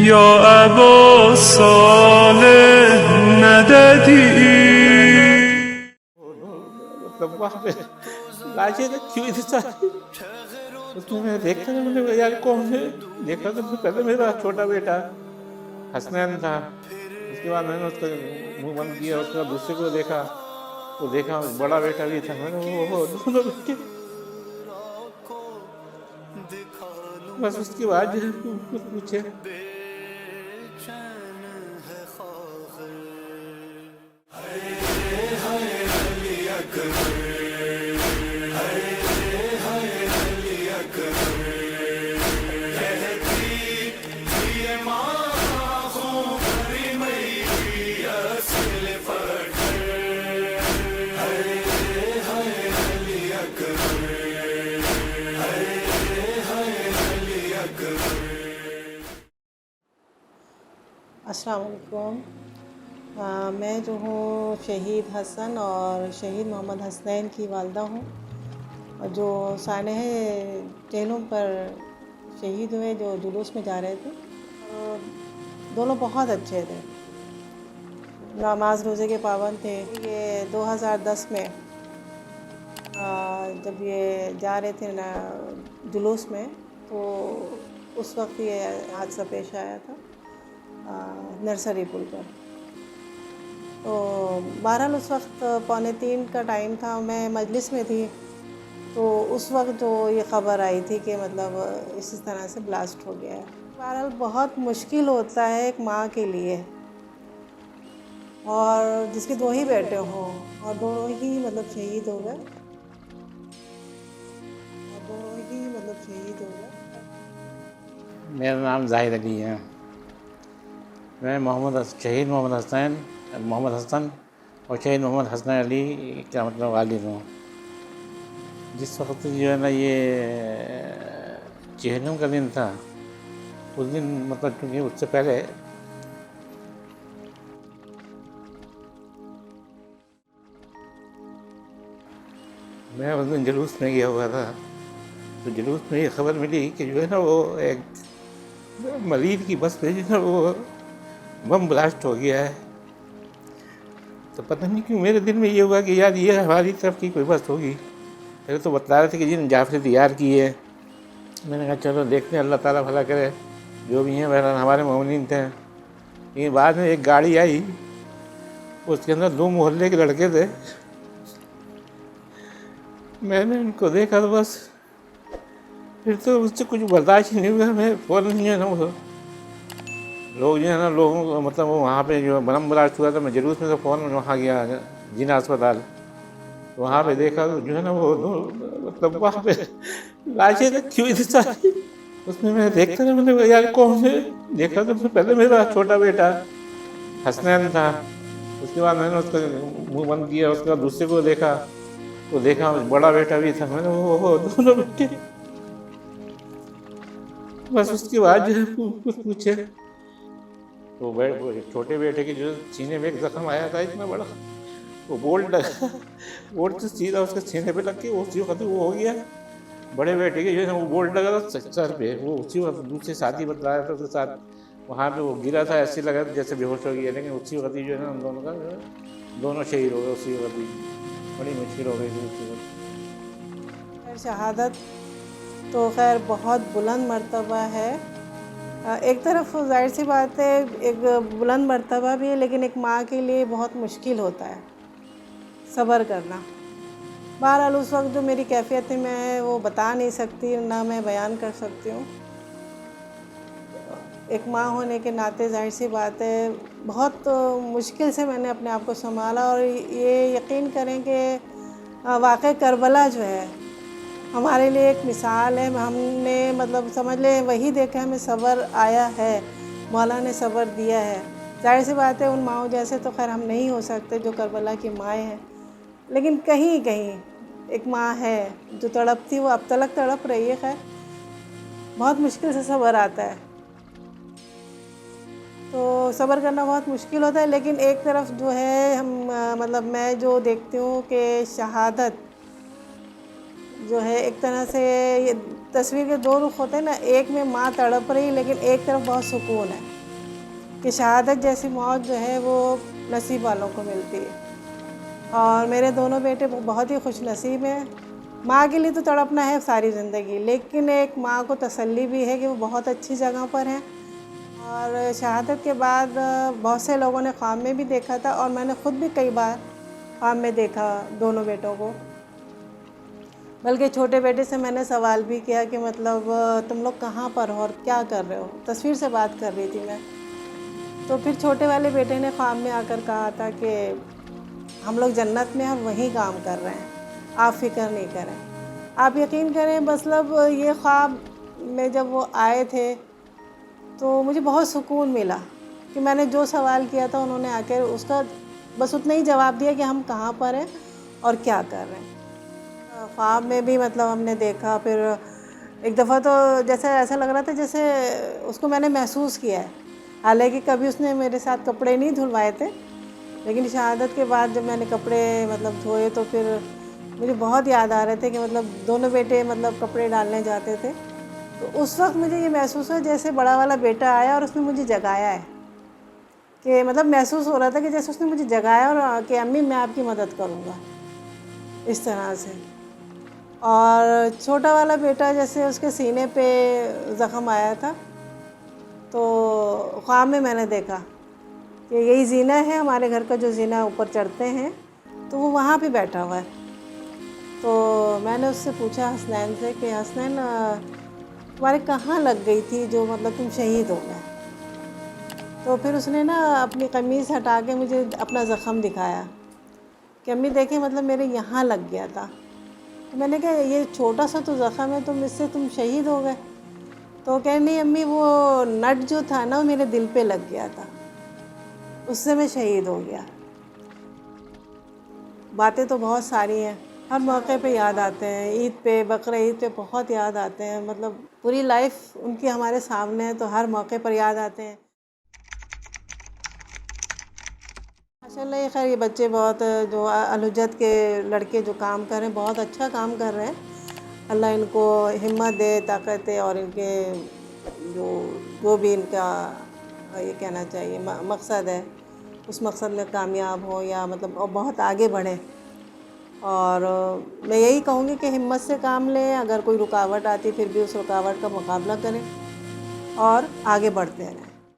یا ابا صالح ندادی. مطلب وہاں پہ لاشیں رکھی ہوئی تھی ساری. اس میں دیکھا تھا، میں نے یار کون ہے. دیکھا تو پہلے میرا چھوٹا بیٹا حسنین تھا. اس کے بعد میں نے اس کا منہ بند کیا. اس کے بعد دوسرے کو دیکھا تو دیکھا بڑا بیٹا بھی تھا. میں نے وہ دونوں بیٹے. بس اس کے بعد جو ہے کچھ پوچھے. السلام علیکم. میں جو ہوں شہید حسن اور شہید محمد حسنین کی والدہ ہوں، جو سانحہ جہلم پر شہید ہوئے، جو جلوس میں جا رہے تھے. دونوں بہت اچھے تھے، نماز روزے کے پابند تھے. یہ 2010 میں جب یہ جا رہے تھے جلوس میں، تو اس وقت یہ حادثہ پیش آیا تھا نرسری پل پر. تو بہرحال اس وقت 2:45 کا ٹائم تھا. میں مجلس میں تھی، تو اس وقت جو یہ خبر آئی تھی کہ مطلب اس طرح سے بلاسٹ ہو گیا ہے. بہرحال بہت مشکل ہوتا ہے ایک ماں کے لیے، اور جس کے 2 ہی بیٹے ہوں اور دونوں ہی مطلب شہید ہو گئے. میرا نام زاہد علی ہے. میں شہید محمد حسن اور شہید محمد حسن علی کا مطلب والد ہوں. جس وقت جو ہے نا یہ جہنم کا دن تھا، اس دن مطلب کیونکہ اس سے پہلے میں اس دن جلوس میں گیا ہوا تھا. تو جلوس میں یہ خبر ملی کہ جو ہے نا وہ ایک مریض کی بس پہ جو ہے وہ بم بلاسٹ ہو گیا ہے. تو پتہ نہیں کیوں میرے دل میں یہ ہوا کہ یار یہ ہماری طرف کی کوئی بس ہوگی. پہلے تو بتلا رہے تھے کہ جی نے جعفری تیار کی ہے. میں نے کہا چلو دیکھتے ہیں، اللہ تعالیٰ بھلا کرے، جو بھی ہیں بہرحال ہمارے مومنین تھے. لیکن بعد میں ایک گاڑی آئی، اس کے اندر 2 محلے کے لڑکے تھے. میں نے ان کو دیکھا تو بس پھر تو اس سے کچھ برداشت نہیں ہوا. میں فوراً جو ہے نا وہ لوگ جو ہے نا لوگوں کو مطلب وہاں پہ جو بم بلاسٹ ہوا تھا، میں جلوس میں سے فوراً وہاں گیا جینا اسپتال. وہاں پہ دیکھا تو جو ہے نا وہ مطلب وہاں پہ لاشیں رکھی ہوئی تھی ساری. اس میں دیکھتا تھا، میں نے یار کون ہے. دیکھا تو پہلے میرا چھوٹا بیٹا حسنین تھا. اس کے بعد میں نے اس کا منہ بند کیا. اس کے بعد دوسرے کو دیکھا تو دیکھا بڑا بیٹا بھی تھا. میں نے وہ دونوں بیٹے. بس اس کے بعد جو ہے کچھ پوچھے تو چھوٹے بیٹے کے جو سینے میں ایک زخم آیا تھا اتنا بڑا، وہ بولٹ لگا، بولٹ سے سیدھا اس کے سینے پہ لگ کے وہ اسی وقت وہ ہو گیا. بڑے بیٹے کے جو ہے وہ بولٹ لگا تھا سر پہ. وہ اسی وقت دوسرے ساتھی بتلا رہا تھا اس کے ساتھ، وہاں پہ وہ گرا تھا، ایسے لگا جیسے بے ہوش ہو گیا. لیکن اسی وقت جو ہے نا ان دونوں کا جو ہے دونوں شہید ہو گئے اسی وقت ہی. بڑی مشکل ہو گئی تھی اسی وقت. شہادت تو خیر بہت بلند مرتبہ ہے. ایک طرف ظاہر سی بات ہے ایک بلند مرتبہ بھی ہے، لیکن ایک ماں کے لیے بہت مشکل ہوتا ہے صبر کرنا. بہرحال اس وقت جو میری کیفیت تھی میں وہ بتا نہیں سکتی، نہ میں بیان کر سکتی ہوں. ایک ماں ہونے کے ناطے ظاہر سی بات ہے بہت مشکل سے میں نے اپنے آپ کو سنبھالا. اور یہ یقین کریں کہ واقعہ کربلا جو ہے ہمارے لیے ایک مثال ہے. ہم نے مطلب سمجھ لیں وہی دیکھا ہمیں صبر آیا ہے، مولا نے صبر دیا ہے. ظاہر سی بات ہے ان ماؤں جیسے تو خیر ہم نہیں ہو سکتے جو کربلا کی مائیں ہیں، لیکن کہیں کہیں ایک ماں ہے جو تڑپتی، وہ اب تلک تڑپ رہی ہے. خیر بہت مشکل سے صبر آتا ہے، تو صبر کرنا بہت مشکل ہوتا ہے. لیکن ایک طرف جو ہے ہم مطلب میں جو دیکھتی ہوں کہ شہادت جو ہے ایک طرح سے یہ تصویر کے 2 رخ ہوتے ہیں نا. ایک میں ماں تڑپ رہی، لیکن ایک طرف بہت سکون ہے. کہ شہادت جیسی موت جو ہے وہ نصیب والوں کو ملتی ہے، اور میرے دونوں بیٹے بہت ہی خوش نصیب ہیں۔ ماں کے لیے تو تڑپنا ہے ساری زندگی، لیکن ایک ماں کو تسلی بھی ہے کہ وہ بہت اچھی جگہ پر ہیں۔ اور شہادت کے بعد بہت سے لوگوں نے خواب میں بھی دیکھا تھا، اور میں نے خود بھی کئی بار خواب میں دیکھا دونوں بیٹوں کو، بلکہ چھوٹے بیٹے سے میں نے سوال بھی کیا کہ مطلب تم لوگ کہاں پر ہو اور کیا کر رہے ہو، تصویر سے بات کر رہی تھی میں۔ تو پھر چھوٹے والے بیٹے نے خواب میں آ کر کہا تھا کہ ہم لوگ جنت میں اور وہیں کام کر رہے ہیں، آپ فکر نہیں کریں۔ آپ یقین کریں، مطلب یہ خواب میں جب وہ آئے تھے تو مجھے بہت سکون ملا کہ میں نے جو سوال کیا تھا انہوں نے آ کے اس کا بس اتنا ہی جواب دیا کہ ہم کہاں پر ہیں اور کیا کر رہے ہیں۔ خواب میں بھی مطلب ہم نے دیکھا، پھر ایک دفعہ تو جیسے ایسا لگ رہا تھا جیسے اس کو میں نے محسوس کیا ہے، حالانکہ کبھی اس نے میرے ساتھ کپڑے نہیں دھلوائے تھے، لیکن شہادت کے بعد جب میں نے کپڑے مطلب دھوئے تو پھر مجھے بہت یاد آ رہے تھے کہ مطلب دونوں بیٹے مطلب کپڑے ڈالنے جاتے تھے، تو اس وقت مجھے یہ محسوس ہوا جیسے بڑا والا بیٹا آیا اور اس نے مجھے جگایا ہے، کہ مطلب محسوس ہو رہا تھا کہ جیسے اس نے مجھے جگایا اور کہ امی میں آپ کی مدد کروں گا، اس طرح سے۔ اور چھوٹا والا بیٹا جیسے اس کے سینے پہ زخم آیا تھا، تو خواب میں نے دیکھا کہ یہی زینہ ہے ہمارے گھر کا، جو زینہ اوپر چڑھتے ہیں، تو وہ وہاں پہ بیٹھا ہوا ہے۔ تو میں نے اس سے پوچھا حسنین سے کہ حسنین تمہارے کہاں لگ گئی تھی جو مطلب تم شہید ہو گئے؟ تو پھر اس نے نا اپنی قمیص ہٹا کے مجھے اپنا زخم دکھایا کہ امی دیکھیں مطلب میرے یہاں لگ گیا تھا۔ تو میں نے کہا یہ چھوٹا سا تو زخم ہے، اس سے تم شہید ہو گئے؟ تو کہہ نہیں امی وہ نٹ جو تھا نا وہ میرے دل پہ لگ گیا تھا، اس سے میں شہید ہو گیا۔ باتیں تو بہت ساری ہیں، ہر موقع پہ یاد آتے ہیں، عید پہ بقرہ عید پہ بہت یاد آتے ہیں، مطلب پوری لائف ان کی ہمارے سامنے ہے تو ہر موقع پر یاد آتے ہیں۔ ماشاءاللہ یہ خیر یہ بچے بہت جو الحجت کے لڑکے جو کام کر رہے ہیں بہت اچھا کام کر رہے ہیں، اللہ ان کو ہمت دے، طاقت دے، اور ان کے جو بھی ان کا یہ کہنا چاہیے مقصد ہے اس مقصد میں کامیاب ہو، یا مطلب بہت آگے بڑھیں۔ اور میں یہی کہوں گی کہ ہمت سے کام لیں، اگر کوئی رکاوٹ آتی پھر بھی اس رکاوٹ کا مقابلہ کریں اور آگے بڑھتے رہیں۔